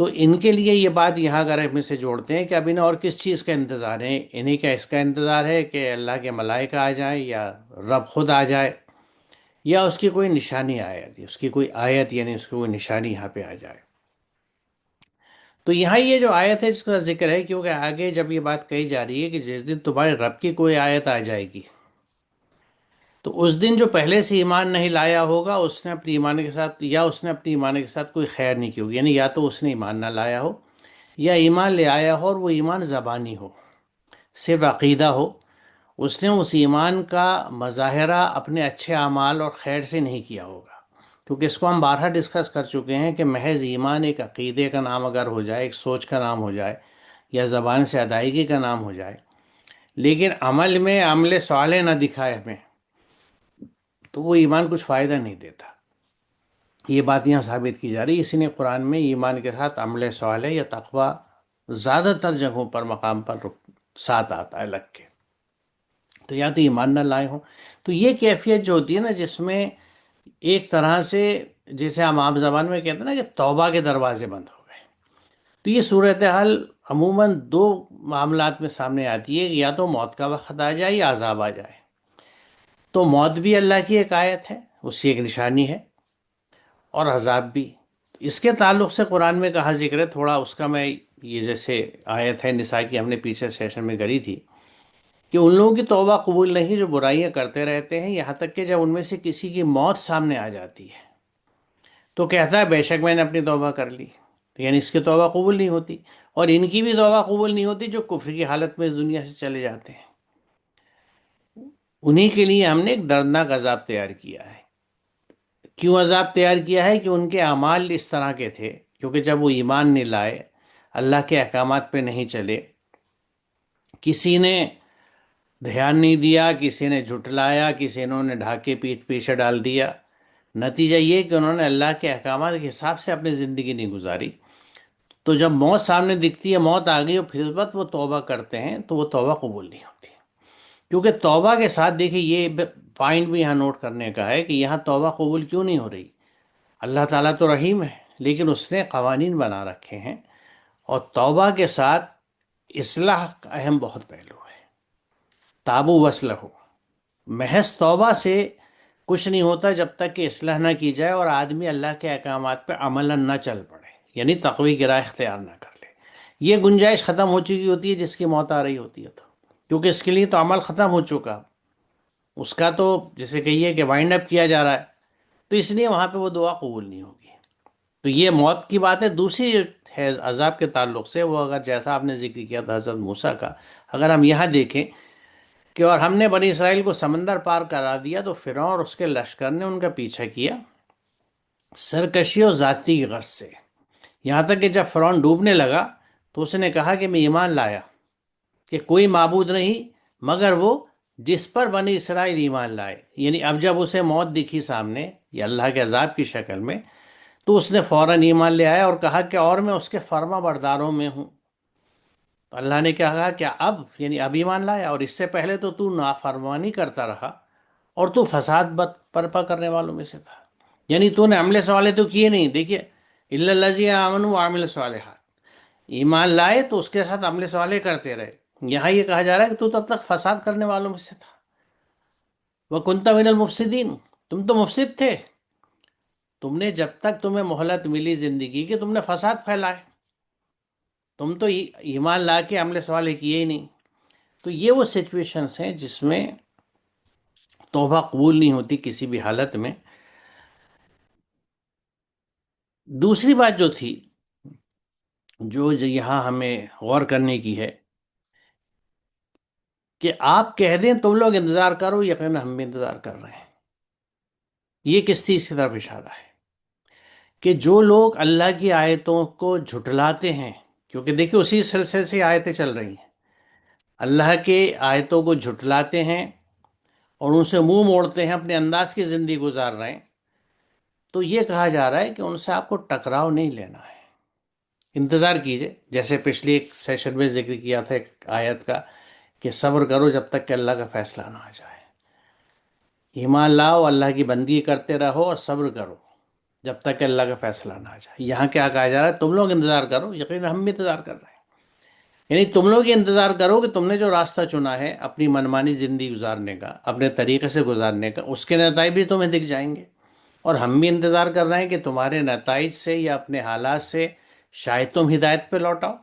تو ان کے لیے یہ بات یہاں اگر ہم اسے جوڑتے ہیں کہ اب انہیں اور کس چیز کا انتظار ہے، انہیں کیا اس کا انتظار ہے کہ اللہ کے ملائکہ آ جائیں، یا رب خود آ جائے، یا اس کی کوئی نشانی آئے، اس کی کوئی آیت یعنی اس کی کوئی نشانی یہاں پہ آ جائے؟ تو یہاں یہ جو آیت ہے جس کا ذکر ہے، کیونکہ آگے جب یہ بات کہی جا رہی ہے کہ جس دن تمہارے رب کی کوئی آیت آ جائے گی، تو اس دن جو پہلے سے ایمان نہیں لایا ہوگا، اس نے اپنی ایمان کے ساتھ، یا اس نے اپنی ایمان کے ساتھ کوئی خیر نہیں کی ہوگی، یعنی یا تو اس نے ایمان نہ لایا ہو، یا ایمان لے آیا ہو اور وہ ایمان زبانی ہو، صرف عقیدہ ہو، اس نے اس ایمان کا مظاہرہ اپنے اچھے اعمال اور خیر سے نہیں کیا ہوگا، کیونکہ اس کو ہم بارہا ڈسکس کر چکے ہیں کہ محض ایمان ایک عقیدے کا نام اگر ہو جائے، ایک سوچ کا نام ہو جائے، یا زبان سے ادائیگی کا نام ہو جائے، لیکن عمل میں عمل صالح نہ دکھائے ہمیں، تو وہ ایمان کچھ فائدہ نہیں دیتا۔ یہ بات یہاں ثابت کی جا رہی ہے، اسی نے قرآن میں ایمان کے ساتھ عمل صالح یا تقوی زیادہ تر جگہوں پر مقام پر ساتھ آتا ہے لگ کے، تو یا تو ایمان نہ لائے ہوں۔ تو یہ کیفیت جو ہوتی ہے نا، جس میں ایک طرح سے، جیسے ہم عام زبان میں کہتے ہیں نا کہ توبہ کے دروازے بند ہو گئے، تو یہ صورتحال عموماً دو معاملات میں سامنے آتی ہے، یا تو موت کا وقت آ جائے یا عذاب آ جائے۔ تو موت بھی اللہ کی ایک آیت ہے، اس کی ایک نشانی ہے، اور عذاب بھی۔ اس کے تعلق سے قرآن میں کہا ذکر ہے تھوڑا، اس کا میں، یہ جیسے آیت ہے نساء کی ہم نے پیچھے سیشن میں کری تھی، کہ ان لوگوں کی توبہ قبول نہیں جو برائیاں کرتے رہتے ہیں، یہاں تک کہ جب ان میں سے کسی کی موت سامنے آ جاتی ہے تو کہتا ہے بے شک میں نے اپنی توبہ کر لی، یعنی اس کی توبہ قبول نہیں ہوتی، اور ان کی بھی توبہ قبول نہیں ہوتی جو کفر کی حالت میں اس دنیا سے چلے جاتے ہیں۔ انہی کے لیے ہم نے ایک دردناک عذاب تیار کیا ہے۔ کیوں عذاب تیار کیا ہے؟ کہ ان کے اعمال اس طرح کے تھے، کیونکہ جب وہ ایمان نہیں لائے، اللہ کے احکامات پہ نہیں چلے، کسی نے دھیان نہیں دیا، کسی نے جھٹلایا، کسی نے ڈھاکے پیٹھ پیچھے ڈال دیا، نتیجہ یہ کہ انہوں نے اللہ کے احکامات کے حساب سے اپنی زندگی نہیں گزاری، تو جب موت سامنے دکھتی ہے، موت آ گئی اور پھر اس وقت وہ توبہ کرتے ہیں، تو وہ توبہ قبول نہیں ہوتی، کیونکہ توبہ کے ساتھ دیکھیں یہ پوائنٹ بھی یہاں نوٹ کرنے کا ہے کہ یہاں توبہ قبول کیوں نہیں ہو رہی؟ اللہ تعالیٰ تو رحیم ہے، لیکن اس نے قوانین بنا رکھے ہیں، اور توبہ کے ساتھ اصلاح کا اہم بہت پہلو ہے۔ تابو وصلہ، محض توبہ سے کچھ نہیں ہوتا جب تک کہ اصلاح نہ کی جائے اور آدمی اللہ کے احکامات پہ عملاً نہ چل پڑے، یعنی تقوی کی راہ اختیار نہ کر لے۔ یہ گنجائش ختم ہو چکی ہوتی ہے جس کی موت آ رہی ہوتی ہے، تو کیونکہ اس کے لیے تو عمل ختم ہو چکا، اس کا تو جیسے کہیے کہ وائنڈ اپ کیا جا رہا ہے، تو اس لیے وہاں پہ وہ دعا قبول نہیں ہوگی۔ تو یہ موت کی بات ہے۔ دوسری جو ہے عذاب کے تعلق سے، وہ اگر جیسا آپ نے ذکر کیا تھا حضرت موسیٰ کا، اگر ہم یہاں دیکھیں کہ اور ہم نے بنی اسرائیل کو سمندر پار کرا دیا، تو فرعون اور اس کے لشکر نے ان کا پیچھا کیا سرکشی اور ذاتی کی غرض سے، یہاں تک کہ جب فرعون ڈوبنے لگا تو اس نے کہا کہ میں ایمان لایا کہ کوئی معبود نہیں مگر وہ جس پر بنی اسرائیل ایمان لائے، یعنی اب جب اسے موت دکھی سامنے یا اللہ کے عذاب کی شکل میں، تو اس نے فوراً ایمان لے آیا اور کہا کہ اور میں اس کے فرما برداروں میں ہوں۔ تو اللہ نے کہا کہ اب، یعنی اب ایمان لایا، اور اس سے پہلے تو نافرمانی کرتا رہا اور تو فساد برپا کرنے والوں میں سے تھا، یعنی تو نے عمل صالح تو کیے نہیں۔ دیکھیے، الا الذین آمنوا وعملوا الصالحات، ایمان لائے تو اس کے ساتھ عمل صالح کرتے رہے۔ یہاں یہ کہا جا رہا ہے کہ تو تب تک فساد کرنے والوں میں سے تھا، وَكُنْتَ مِنَ الْمُفْسِدِينَ، تم تو مفسد تھے، تم نے جب تک تمہیں مہلت ملی زندگی کی تم نے فساد پھیلائے، تم تو ایمان لا کے عمل صالح کیے ہی نہیں۔ تو یہ وہ سچویشنز ہیں جس میں توبہ قبول نہیں ہوتی کسی بھی حالت میں۔ دوسری بات جو تھی، جو یہاں ہمیں غور کرنے کی ہے، کہ آپ کہہ دیں تم لوگ انتظار کرو، یقیناً ہم بھی انتظار کر رہے ہیں۔ یہ کس چیز کی طرف اشارہ ہے؟ کہ جو لوگ اللہ کی آیتوں کو جھٹلاتے ہیں، کیونکہ دیکھیں اسی سلسلے سے آیتیں چل رہی ہیں، اللہ کے آیتوں کو جھٹلاتے ہیں اور ان سے منہ موڑتے ہیں، اپنے انداز کی زندگی گزار رہے ہیں، تو یہ کہا جا رہا ہے کہ ان سے آپ کو ٹکراؤ نہیں لینا ہے، انتظار کیجئے۔ جیسے پچھلی ایک سیشن میں ذکر کیا تھا ایک آیت کا، کہ صبر کرو جب تک کہ اللہ کا فیصلہ نہ آ جائے، ایمان لاؤ، اللہ کی بندگی کرتے رہو اور صبر کرو، جب تک کہ اللہ کا فیصلہ نہ آ جائے. یہاں کیا کہا جا رہا ہے؟ تم لوگ انتظار کرو، یقین ہم بھی انتظار کر رہے ہیں. یعنی تم لوگ یہ انتظار کرو کہ تم نے جو راستہ چنا ہے اپنی منمانی زندگی گزارنے کا، اپنے طریقے سے گزارنے کا، اس کے نتائج بھی تمہیں دکھ جائیں گے. اور ہم بھی انتظار کر رہے ہیں کہ تمہارے نتائج سے یا اپنے حالات سے شاید تم ہدایت پہ لوٹاؤ.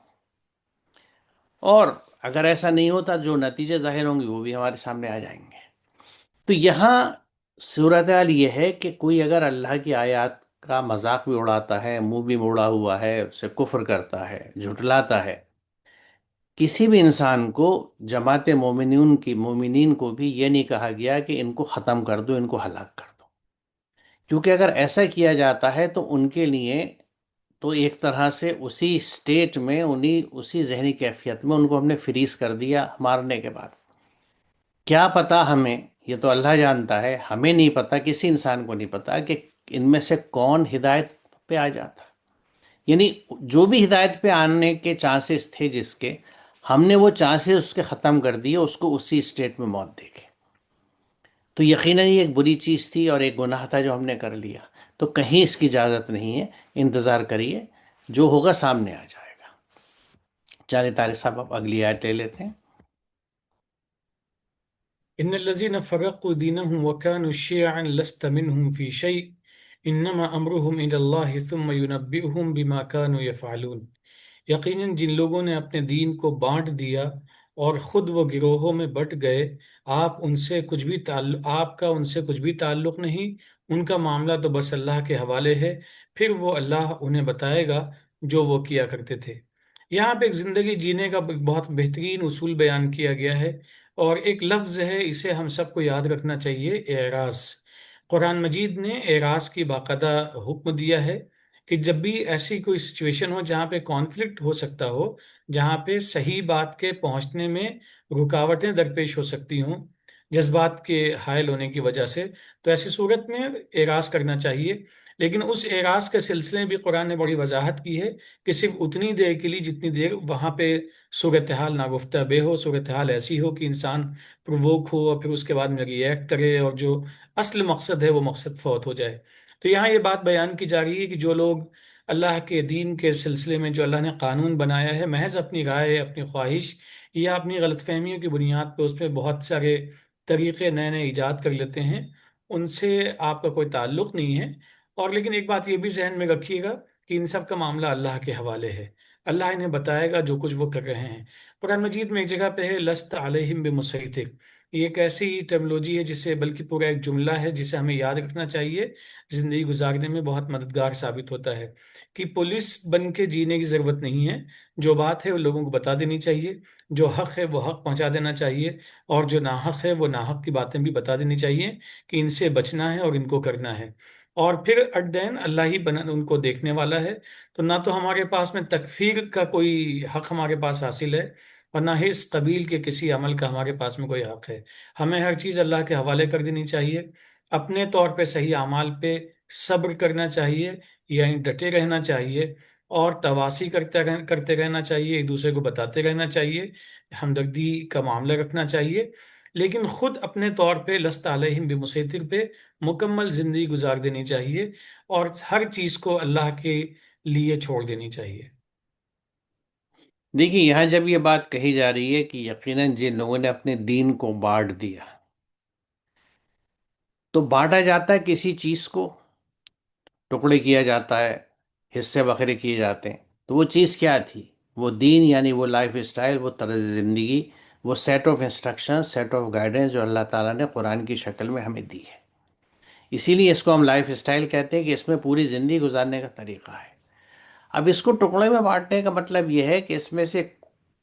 اور اگر ایسا نہیں ہوتا، جو نتیجے ظاہر ہوں گے وہ بھی ہمارے سامنے آ جائیں گے. تو یہاں صورتحال یہ ہے کہ کوئی اگر اللہ کی آیات کا مذاق بھی اڑاتا ہے، منہ بھی موڑا ہوا ہے، اسے کفر کرتا ہے، جھٹلاتا ہے، کسی بھی انسان کو، جماعت مومنین کو بھی یہ نہیں کہا گیا کہ ان کو ختم کر دو، ان کو ہلاک کر دو. کیونکہ اگر ایسا کیا جاتا ہے تو ان کے لیے تو ایک طرح سے اسی سٹیٹ میں، اسی ذہنی کیفیت میں ان کو ہم نے فریز کر دیا مارنے کے بعد. کیا پتا ہمیں، یہ تو اللہ جانتا ہے، ہمیں نہیں پتا، کسی انسان کو نہیں پتا کہ ان میں سے کون ہدایت پہ آ جاتا. یعنی جو بھی ہدایت پہ آنے کے چانسز تھے جس کے، ہم نے وہ چانسز اس کے ختم کر دیے، اس کو اسی اسٹیٹ میں موت دے کے. تو یقیناً یہ ایک بری چیز تھی اور ایک گناہ تھا جو ہم نے کر لیا. تو کہیں اس کی اجازت نہیں ہے. انتظار کریے، جو ہوگا سامنے آ جائے گا. چلے طارق صاحب، آپ اگلی آیت لے لیتے ہیں. ان الذين فرقوا دينهم وكانوا شيعا لست منهم في شيء انما امرهم الى الله ثم ينبئهم بما كانوا يفعلون. یقیناً جن لوگوں نے اپنے دین کو بانٹ دیا اور خود وہ گروہوں میں بٹ گئے، آپ کا ان سے کچھ بھی تعلق نہیں، ان کا معاملہ تو بس اللہ کے حوالے ہے، پھر وہ اللہ انہیں بتائے گا جو وہ کیا کرتے تھے. یہاں پہ ایک زندگی جینے کا بہت بہترین اصول بیان کیا گیا ہے، اور ایک لفظ ہے اسے ہم سب کو یاد رکھنا چاہیے: اعراض. قرآن مجید نے اعراض کی باقاعدہ حکم دیا ہے کہ جب بھی ایسی کوئی سچویشن ہو جہاں پہ کانفلکٹ ہو سکتا ہو، جہاں پہ صحیح بات کے پہنچنے میں رکاوٹیں درپیش ہو سکتی ہوں جذبات کے حائل ہونے کی وجہ سے، تو ایسی صورت میں اعراض کرنا چاہیے. لیکن اس اعراض کے سلسلے میں بھی قرآن نے بڑی وضاحت کی ہے کہ صرف اتنی دیر کے لیے جتنی دیر وہاں پہ صورتحال ناگفتہ بے ہو، صورتحال ایسی ہو کہ انسان پرووک ہو اور پھر اس کے بعد میں ری ایکٹ کرے اور جو اصل مقصد ہے وہ مقصد فوت ہو جائے. تو یہاں یہ بات بیان کی جا رہی ہے کہ جو لوگ اللہ کے دین کے سلسلے میں جو اللہ نے قانون بنایا ہے، محض اپنی رائے، اپنی خواہش یا اپنی غلط فہمیوں کی بنیاد پہ اس پہ بہت سارے طریقے نئے نئے ایجاد کر لیتے ہیں، ان سے آپ کا کوئی تعلق نہیں ہے. اور لیکن ایک بات یہ بھی ذہن میں رکھیے گا کہ ان سب کا معاملہ اللہ کے حوالے ہے، اللہ انہیں بتائے گا جو کچھ وہ کر رہے ہیں. قرآن مجید میں ایک جگہ پہ ہے لست علیہم بمسیطر. یہ ایک ایسی ٹرملوجی ہے جسے بلکہ پورا ایک جملہ ہے جسے ہمیں یاد رکھنا چاہیے، زندگی گزارنے میں بہت مددگار ثابت ہوتا ہے. کہ پولیس بن کے جینے کی ضرورت نہیں ہے، جو بات ہے وہ لوگوں کو بتا دینی چاہیے، جو حق ہے وہ حق پہنچا دینا چاہیے، اور جو ناحق ہے وہ ناحق کی باتیں بھی بتا دینی چاہیے کہ ان سے بچنا ہے اور ان کو کرنا ہے. اور پھر اٹ دین اللہ ہی ان کو دیکھنے والا ہے. تو نہ تو ہمارے پاس میں تکفیر کا کوئی حق ہمارے پاس حاصل ہے، اور نہ ہی اس قبیل کے کسی عمل کا ہمارے پاس میں کوئی حق ہے. ہمیں ہر چیز اللہ کے حوالے کر دینی چاہیے، اپنے طور پہ صحیح اعمال پہ صبر کرنا چاہیے، یعنی ڈٹے رہنا چاہیے، اور تواصی کرتے رہنا چاہیے، ایک دوسرے کو بتاتے رہنا چاہیے، ہمدردی کا معاملہ رکھنا چاہیے. لیکن خود اپنے طور پہ لست علیہم بمسیطر پہ مکمل زندگی گزار دینی چاہیے، اور ہر چیز کو اللہ کے لیے چھوڑ دینی چاہیے. دیکھیے، یہاں جب یہ بات کہی جا رہی ہے کہ یقیناً جن لوگوں نے اپنے دین کو بانٹ دیا، تو بانٹا جاتا ہے کسی چیز کو، ٹکڑے کیا جاتا ہے، حصے بکھرے کیے جاتے ہیں. تو وہ چیز کیا تھی؟ وہ دین، یعنی وہ لائف اسٹائل، وہ طرز زندگی، وہ set of instruction, set of guidance جو اللہ تعالیٰ نے قرآن کی شکل میں ہمیں دی ہے. اسی لیے اس کو ہم لائف اسٹائل کہتے ہیں کہ اس میں پوری زندگی گزارنے کا طریقہ ہے. اب اس کو ٹکڑے میں بانٹنے کا مطلب یہ ہے کہ اس میں سے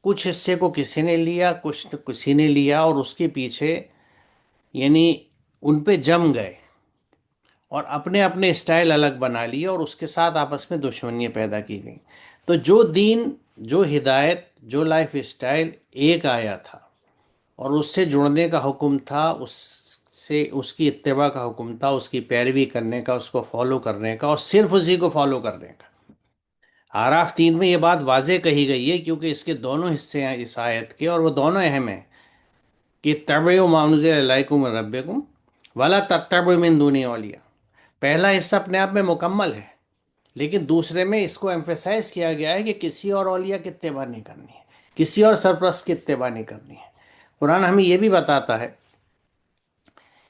کچھ حصے کو کسی نے لیا، کچھ کسی نے لیا، اور اس کے پیچھے یعنی ان پہ جم گئے اور اپنے اپنے اسٹائل الگ بنا لیے، اور اس کے ساتھ آپس میں دشمنیاں پیدا کی گئیں. تو جو دین، جو ہدایت، جو لائف اسٹائل ایک آیا تھا اور اس سے جڑنے کا حکم تھا، اس کی اتباع کا حکم تھا، اس کی پیروی کرنے کا، اس کو فالو کرنے کا، اور صرف اسی کو فالو کرنے کا. آراف 3 میں یہ بات واضح کہی گئی ہے، کیونکہ اس کے دونوں حصے ہیں اس آیت کے، اور وہ دونوں اہم ہیں کہ اتبعوا ما انزل الیکم من ربکم ولا تتبعوا من دونہ اولیاء. پہلا حصہ اپنے آپ میں مکمل ہے، لیکن دوسرے میں اس کو ایمفیسائز کیا گیا ہے کہ کسی اور اولیاء کی اتباع نہیں کرنی ہے، کسی اور سرپرست کی اتباع نہیں کرنی ہے۔ قرآن ہمیں یہ بھی بتاتا ہے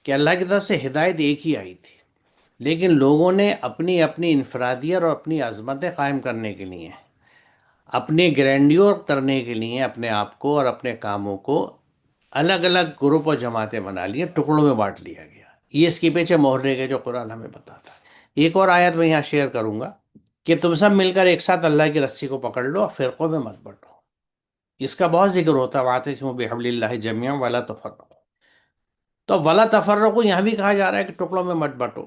کہ اللہ کی طرف سے ہدایت ایک ہی آئی تھی، لیکن لوگوں نے اپنی اپنی انفرادیت اور اپنی عظمتیں قائم کرنے کے لیے، اپنے گرینڈیور کرنے کے لیے اپنے آپ کو اور اپنے کاموں کو الگ الگ گروپ اور جماعتیں بنا لیے، ٹکڑوں میں بانٹ لیا گیا۔ یہ اس کے پیچھے محرے کے جو قرآن ہمیں بتاتا ہے۔ ایک اور آیت میں یہاں شیئر کروں گا کہ تم سب مل کر ایک ساتھ اللہ کی رسی کو پکڑ لو اور فرقوں میں مت بٹو۔ اس کا بہت ذکر ہوتا ہے، واعتصموا بحبل اللہ جميعا ولا تفرقوا۔ تو ولا تفرقوا یہاں بھی کہا جا رہا ہے کہ ٹکڑوں میں مت بٹو،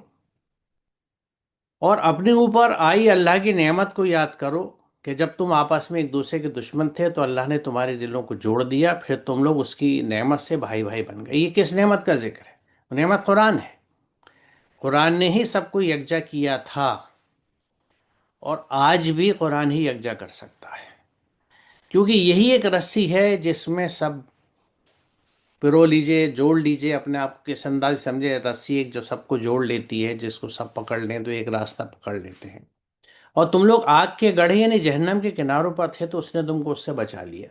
اور اپنے اوپر آئی اللہ کی نعمت کو یاد کرو کہ جب تم آپس میں ایک دوسرے کے دشمن تھے تو اللہ نے تمہارے دلوں کو جوڑ دیا، پھر تم لوگ اس کی نعمت سے بھائی بھائی بن گئے۔ یہ کس نعمت کا ذکر ہے؟ وہ نعمت قرآن ہے۔ قرآن نے ہی سب کو یکجا کیا تھا، اور آج بھی قرآن ہی یکجا کر سکتا ہے، کیونکہ یہی ایک رسی ہے جس میں سب پرو لیجئے، جوڑ لیجئے اپنے آپ کو، کس انداز سمجھے، رسی ایک جو سب کو جوڑ لیتی ہے، جس کو سب پکڑ لیں تو ایک راستہ پکڑ لیتے ہیں۔ اور تم لوگ آگ کے گڑھے یعنی جہنم کے کناروں پر تھے تو اس نے تم کو اس سے بچا لیا۔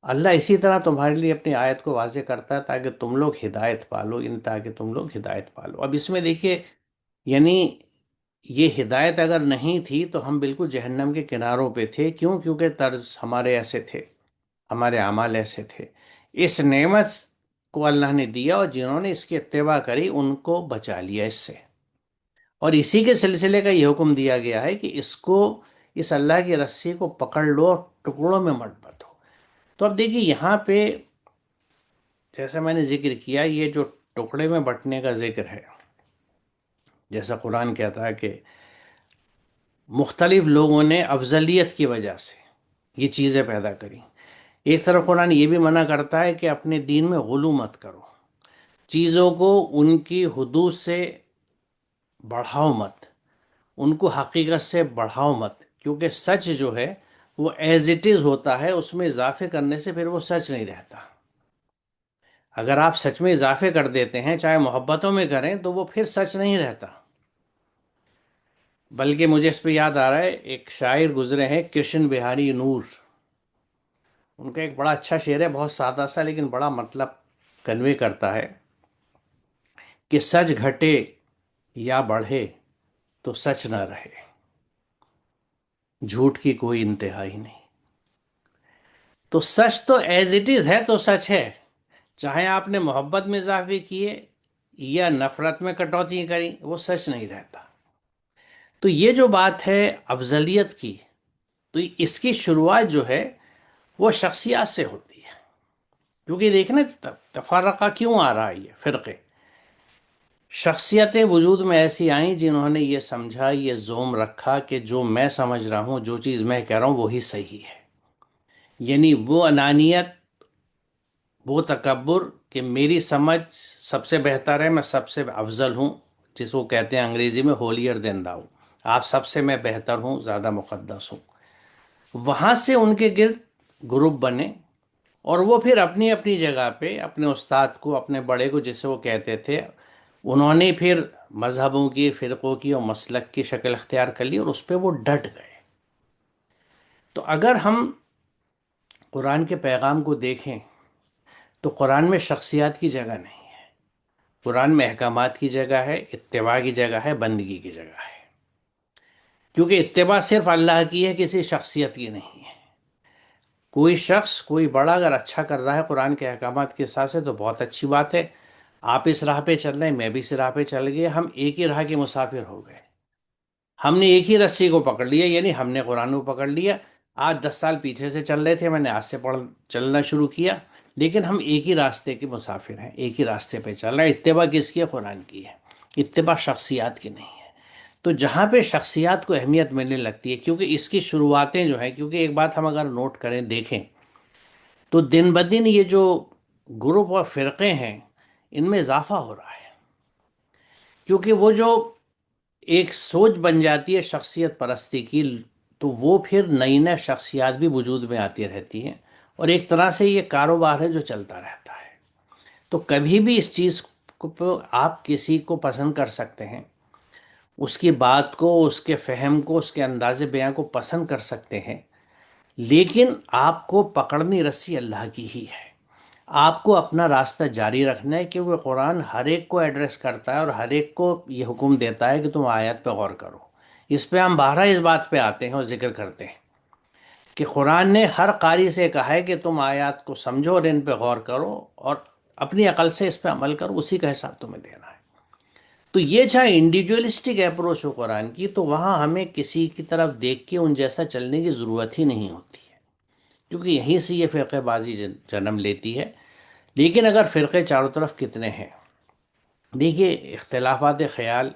اللہ اسی طرح تمہارے لیے اپنی آیت کو واضح کرتا ہے تاکہ تم لوگ ہدایت پالو، تاکہ تم لوگ ہدایت پالو۔ اب اس میں دیکھیے، یعنی یہ ہدایت اگر نہیں تھی تو ہم بالکل جہنم کے کناروں پہ تھے۔ کیوں؟ کیونکہ طرز ہمارے ایسے تھے، ہمارے اعمال ایسے تھے۔ اس نعمت کو اللہ نے دیا، اور جنہوں نے اس کی اتباع کری ان کو بچا لیا اس سے۔ اور اسی کے سلسلے کا یہ حکم دیا گیا ہے کہ اس اللہ کی رسی کو پکڑ لو اور ٹکڑوں میں مت بٹو۔ تو اب دیکھیے یہاں پہ جیسا میں نے ذکر کیا، یہ جو ٹکڑے میں بٹنے کا ذکر ہے، جیسا قرآن کہتا ہے کہ مختلف لوگوں نے افضلیت کی وجہ سے یہ چیزیں پیدا کری۔ ایک طرف قرآن یہ بھی منع کرتا ہے کہ اپنے دین میں غلو مت کرو، چیزوں کو ان کی حدود سے بڑھاؤ مت، ان کو حقیقت سے بڑھاؤ مت، کیونکہ سچ جو ہے وہ ایز اٹ از ہوتا ہے، اس میں اضافے کرنے سے پھر وہ سچ نہیں رہتا۔ اگر آپ سچ میں اضافے کر دیتے ہیں، چاہے محبتوں میں کریں، تو وہ پھر سچ نہیں رہتا۔ بلکہ مجھے اس پہ یاد آ رہا ہے، ایک شاعر گزرے ہیں کرشن بہاری نور، ان کا ایک بڑا اچھا شعر ہے، بہت سادہ سا لیکن بڑا مطلب کنوے کرتا ہے کہ سچ گھٹے یا بڑھے تو سچ نہ رہے، جھوٹ کی کوئی انتہا ہی نہیں۔ تو سچ تو ایز اٹ از ہے تو سچ ہے، چاہے آپ نے محبت میں اضافے کیے یا نفرت میں کٹوتی کری، وہ سچ نہیں رہتا۔ تو یہ جو بات ہے افضلیت کی، تو اس کی شروعات جو ہے وہ شخصیات سے ہوتی ہے، کیونکہ دیکھنا تفرقہ کیوں آ رہا ہے، یہ فرقے، شخصیتیں وجود میں ایسی آئیں جنہوں نے یہ سمجھا، یہ زوم رکھا کہ جو میں سمجھ رہا ہوں، جو چیز میں کہہ رہا ہوں وہی صحیح ہے۔ یعنی وہ انانیت، وہ تکبر کہ میری سمجھ سب سے بہتر ہے، میں سب سے افضل ہوں، جس کو کہتے ہیں انگریزی میں ہولیر دین داؤ، آپ سب سے میں بہتر ہوں، زیادہ مقدس ہوں۔ وہاں سے ان کے گرد گروپ بنے، اور وہ پھر اپنی اپنی جگہ پہ اپنے استاد کو، اپنے بڑے کو جسے وہ کہتے تھے، انہوں نے پھر مذہبوں کی، فرقوں کی اور مسلک کی شکل اختیار کر لی، اور اس پہ وہ ڈٹ گئے۔ تو اگر ہم قرآن کے پیغام کو دیکھیں تو قرآن میں شخصیات کی جگہ نہیں ہے، قرآن میں احکامات کی جگہ ہے، اتباع کی جگہ ہے، بندگی کی جگہ ہے۔ کیونکہ اتباع صرف اللہ کی ہے، کسی شخصیت کی نہیں ہے۔ کوئی شخص، کوئی بڑا اگر اچھا کر رہا ہے قرآن کے احکامات کے حساب سے تو بہت اچھی بات ہے، آپ اس راہ پہ چل رہے ہیں، میں بھی اس راہ پہ چل گئے، ہم ایک ہی راہ کے مسافر ہو گئے، ہم نے ایک ہی رسی کو پکڑ لیا، یعنی ہم نے قرآن کو پکڑ لیا۔ آج 10 سال پیچھے سے چل رہے تھے، میں نے آج سے چلنا شروع کیا، لیکن ہم ایک ہی راستے کے مسافر ہیں، ایک ہی راستے پہ چل رہے ہیں۔ اتباع کس کی ہے؟ قرآن کی ہے، اتباع شخصیات کی نہیں ہے۔ تو جہاں پہ شخصیات کو اہمیت ملنے لگتی ہے، کیونکہ اس کی شروعاتیں جو ہیں، کیونکہ ایک بات ہم اگر نوٹ کریں، دیکھیں، تو دن بدن یہ جو گروپ اور فرقے ہیں ان میں اضافہ ہو رہا ہے، کیونکہ وہ جو ایک سوچ بن جاتی ہے شخصیت پرستی کی، تو وہ پھر نئی نئی شخصیات بھی وجود میں آتی رہتی ہیں، اور ایک طرح سے یہ کاروبار ہے جو چلتا رہتا ہے۔ تو کبھی بھی اس چیز کو آپ کسی کو پسند کر سکتے ہیں، اس کی بات کو، اس کے فہم کو، اس کے انداز بیاں کو پسند کر سکتے ہیں، لیکن آپ کو پکڑنی رسی اللہ کی ہی ہے۔ آپ کو اپنا راستہ جاری رکھنا ہے، کیونکہ قرآن ہر ایک کو ایڈریس کرتا ہے اور ہر ایک کو یہ حکم دیتا ہے کہ تم آیات پہ غور کرو۔ اس پہ ہم بارہا اس بات پہ آتے ہیں اور ذکر کرتے ہیں کہ قرآن نے ہر قاری سے کہا ہے کہ تم آیات کو سمجھو اور ان پہ غور کرو اور اپنی عقل سے اس پہ عمل کرو، اسی کا حساب تمہیں دینا ہے۔ تو یہ چاہے انڈیویجولسٹک اپروچ ہو قرآن کی، تو وہاں ہمیں کسی کی طرف دیکھ کے ان جیسا چلنے کی ضرورت ہی نہیں ہوتی ہے، کیونکہ یہیں سے یہ فرقہ بازی جنم لیتی ہے۔ لیکن اگر فرقے چاروں طرف کتنے ہیں، دیکھیے اختلافات خیال،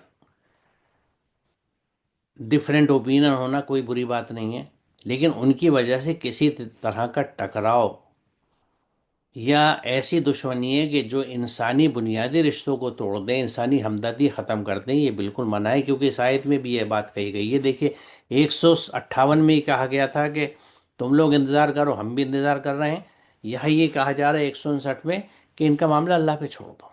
ڈفرینٹ اوپینین ہونا کوئی بری بات نہیں ہے، لیکن ان کی وجہ سے کسی طرح کا ٹکراؤ یا ایسی دشمنی ہے کہ جو انسانی بنیادی رشتوں کو توڑ دیں، انسانی ہمدردی ختم کر دیں، یہ بالکل منع ہے، کیونکہ اس آیت میں بھی یہ بات کہی گئی ہے۔ دیکھیے 158 میں ہی کہا گیا تھا کہ تم لوگ انتظار کرو، ہم بھی انتظار کر رہے ہیں۔ یہاں یہ کہا جا رہا ہے 159 میں کہ ان کا معاملہ اللہ پہ چھوڑ دو۔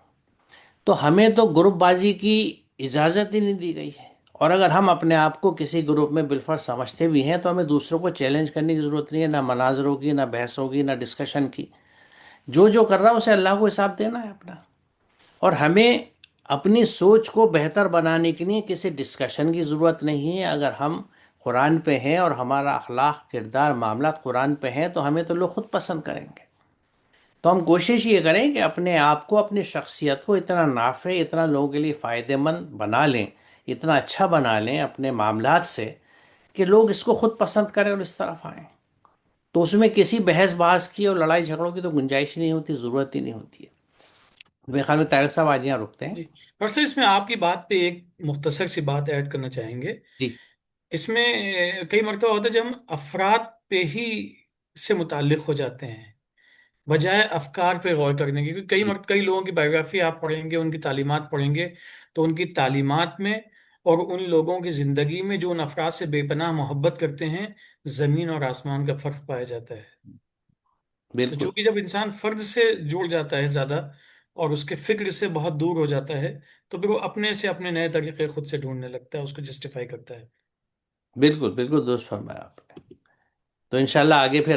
تو ہمیں تو گروپ بازی کی اجازت ہی نہیں دی گئی ہے، اور اگر ہم اپنے آپ کو کسی گروپ میں بالفرض سمجھتے بھی ہیں تو ہمیں دوسروں کو چیلنج کرنے کی ضرورت نہیں ہے، نہ مناظروں کی، نہ بحثوں کی، نہ ڈسکشن کی۔ جو جو کر رہا ہے اسے اللہ کو حساب دینا ہے اپنا، اور ہمیں اپنی سوچ کو بہتر بنانے کے لیے کسی ڈسکشن کی ضرورت نہیں ہے۔ اگر ہم قرآن پہ ہیں اور ہمارا اخلاق، کردار، معاملات قرآن پہ ہیں تو ہمیں تو لوگ خود پسند کریں گے۔ تو ہم کوشش یہ کریں کہ اپنے آپ کو، اپنی شخصیت کو اتنا نافع، اتنا لوگوں کے لیے فائدہ مند بنا لیں، اتنا اچھا بنا لیں اپنے معاملات سے کہ لوگ اس کو خود پسند کریں اور اس طرف آئیں۔ تو اس میں کسی بحث بحث کی اور لڑائی جھگڑوں کی تو گنجائش نہیں ہوتی، ضرورت ہی نہیں ہوتی ہے۔ میرے خیال میں طارق صاحب آج یہاں رکتے ہیں۔ جی، اور سر اس میں آپ کی بات پہ ایک مختصر سی بات ایڈ کرنا چاہیں گے۔ جی اس میں کئی مرتبہ ہوتا ہے جب ہم افراد پہ ہی سے متعلق ہو جاتے ہیں بجائے افکار پہ غور کرنے کی، کیونکہ جی کئی لوگوں کی بایوگرافی آپ پڑھیں گے، ان کی تعلیمات پڑھیں گے، تو ان کی تعلیمات میں اور ان لوگوں کی زندگی میں جو ان افراد سے بے پناہ محبت کرتے ہیں، زمین اور آسمان کا فرق پایا جاتا ہے۔ تو بالکل چونکہ جب انسان فرد سے جڑ جاتا ہے زیادہ اور اس کے فکر سے بہت دور ہو جاتا ہے، تو پھر وہ اپنے سے اپنے نئے طریقے خود سے ڈھونڈنے لگتا ہے، اس کو جسٹیفائی کرتا ہے۔ بالکل بالکل درست فرمایا آپ نے۔ تو انشاءاللہ آگے پھر